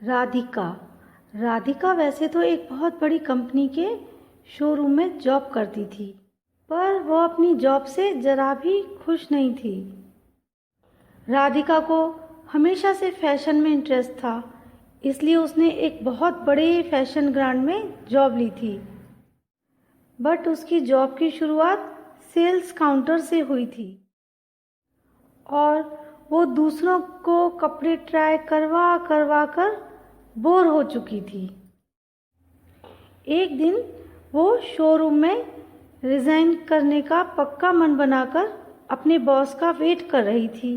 राधिका राधिका वैसे तो एक बहुत बड़ी कंपनी के शोरूम में जॉब करती थी, पर वो अपनी जॉब से जरा भी खुश नहीं थी। राधिका को हमेशा से फैशन में इंटरेस्ट था, इसलिए उसने एक बहुत बड़े फैशन ब्रांड में जॉब ली थी। बट उसकी जॉब की शुरुआत सेल्स काउंटर से हुई थी और वो दूसरों को कपड़े ट्राई करवा करवा कर बोर हो चुकी थी। एक दिन वो शोरूम में रिज़ाइन करने का पक्का मन बनाकर अपने बॉस का वेट कर रही थी,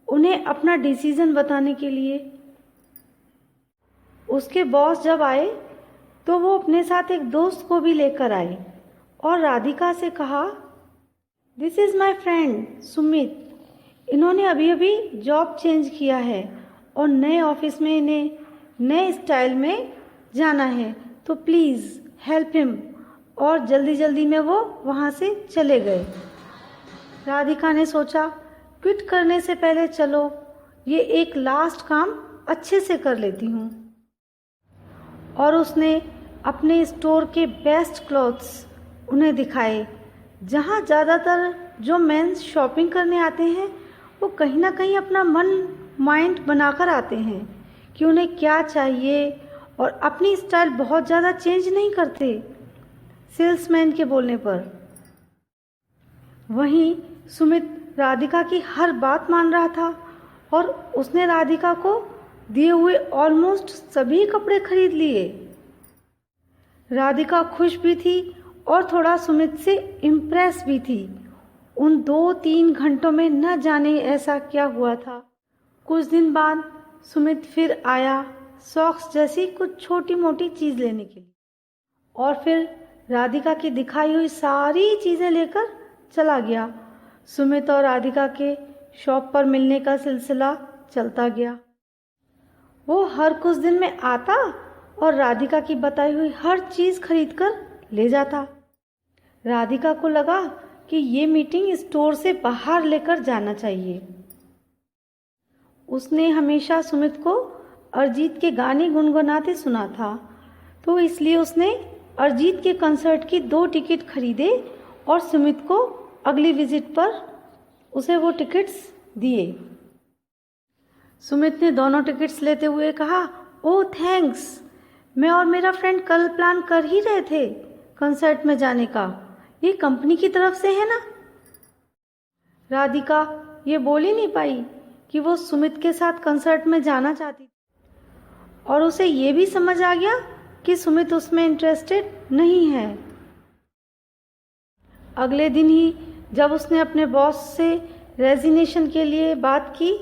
उन्हें अपना डिसीजन बताने के लिए। उसके बॉस जब आए तो वो अपने साथ एक दोस्त को भी लेकर आए और राधिका से कहा, this is my friend Sumit. इन्होंने अभी अभी जॉब चेंज किया है और नए ऑफिस में इन्हें नए स्टाइल में जाना है, तो प्लीज़ हेल्प हिम। और जल्दी जल्दी में वो वहाँ से चले गए। राधिका ने सोचा, क्विट करने से पहले चलो ये एक लास्ट काम अच्छे से कर लेती हूँ। और उसने अपने स्टोर के बेस्ट क्लॉथ्स उन्हें दिखाए, जहाँ ज़्यादातर जो मेंस शॉपिंग करने आते हैं वो कहीं ना कहीं अपना माइंड बनाकर आते हैं कि उन्हें क्या चाहिए और अपनी स्टाइल बहुत ज़्यादा चेंज नहीं करते सेल्समैन के बोलने पर। वहीं सुमित राधिका की हर बात मान रहा था और उसने राधिका को दिए हुए ऑलमोस्ट सभी कपड़े खरीद लिए। राधिका खुश भी थी और थोड़ा सुमित से इम्प्रेस भी थी। उन 2-3 घंटों में न जाने ऐसा क्या हुआ था। कुछ दिन बाद सुमित फिर आया सॉक्स जैसी कुछ छोटी मोटी चीज़ लेने के लिए और फिर राधिका की दिखाई हुई सारी चीज़ें लेकर चला गया। सुमित और राधिका के शॉप पर मिलने का सिलसिला चलता गया। वो हर कुछ दिन में आता और राधिका की बताई हुई हर चीज़ खरीद कर ले जाता। राधिका को लगा कि ये मीटिंग स्टोर से बाहर लेकर जाना चाहिए। उसने हमेशा सुमित को अरिजीत के गाने गुनगुनाते सुना था, तो इसलिए उसने अरिजीत के कंसर्ट की 2 टिकट खरीदे और सुमित को अगली विजिट पर उसे वो टिकट्स दिए। सुमित ने दोनों टिकट्स लेते हुए कहा, ओह थैंक्स, मैं और मेरा फ्रेंड कल प्लान कर ही रहे थे कंसर्ट में जाने का। ये कंपनी की तरफ से है ना? राधिका ये बोल ही नहीं पाई कि वो सुमित के साथ कंसर्ट में जाना चाहती थी और उसे ये भी समझ आ गया कि सुमित उसमें इंटरेस्टेड नहीं है। अगले दिन ही जब उसने अपने बॉस से रेजिग्नेशन के लिए बात की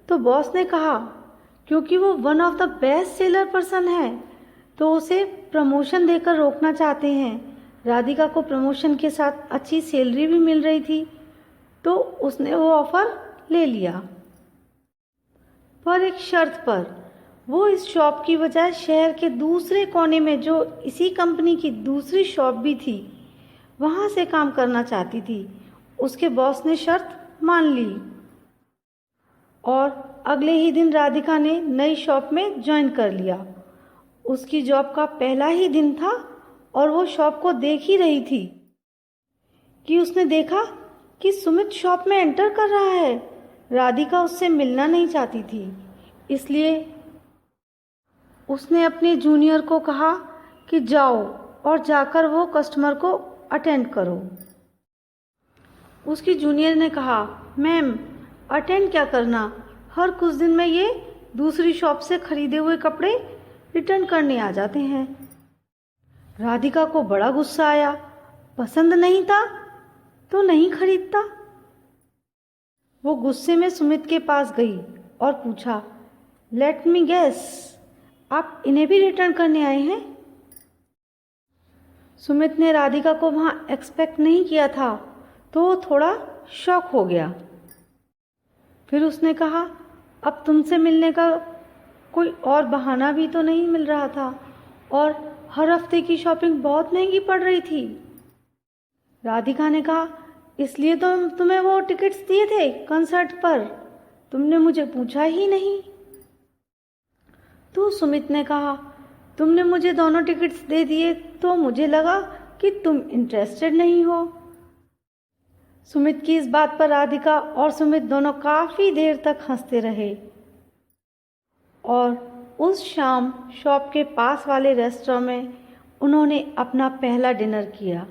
तो बॉस ने कहा क्योंकि वो one of the best seller person है तो उसे प्रमोशन देकर रोकना चाहते हैं। राधिका को प्रमोशन के साथ अच्छी सैलरी भी मिल रही थी, तो उसने वो ऑफर ले लिया, पर एक शर्त पर। वो इस शॉप की बजाय शहर के दूसरे कोने में जो इसी कंपनी की दूसरी शॉप भी थी वहाँ से काम करना चाहती थी। उसके बॉस ने शर्त मान ली और अगले ही दिन राधिका ने नई शॉप में ज्वाइन कर लिया। उसकी जॉब का पहला ही दिन था और वो शॉप को देख ही रही थी कि उसने देखा कि सुमित शॉप में एंटर कर रहा है। राधिका उससे मिलना नहीं चाहती थी, इसलिए उसने अपने जूनियर को कहा कि जाओ और जाकर वो कस्टमर को अटेंड करो। उसकी जूनियर ने कहा, मैम अटेंड क्या करना, हर कुछ दिन में ये दूसरी शॉप से खरीदे हुए कपड़े रिटर्न करने आ जाते हैं। राधिका को बड़ा गुस्सा आया, पसंद नहीं था तो नहीं खरीदता। वो गुस्से में सुमित के पास गई और पूछा, लेट मी गेस, आप इन्हें भी रिटर्न करने आए हैं? सुमित ने राधिका को वहाँ एक्सपेक्ट नहीं किया था, तो वो थोड़ा शॉक हो गया। फिर उसने कहा, अब तुमसे मिलने का कोई और बहाना भी तो नहीं मिल रहा था और हर हफ्ते की शॉपिंग बहुत महंगी पड़ रही थी। राधिका ने कहा, इसलिए तो तुम्हें वो टिकट्स दिए थे कंसर्ट पर, तुमने मुझे पूछा ही नहीं। तो सुमित ने कहा, तुमने मुझे दोनों टिकट्स दे दिए तो मुझे लगा कि तुम इंटरेस्टेड नहीं हो। सुमित की इस बात पर राधिका और सुमित दोनों काफ़ी देर तक हंसते रहे और उस शाम शॉप के पास वाले रेस्टोरेंट में उन्होंने अपना पहला डिनर किया।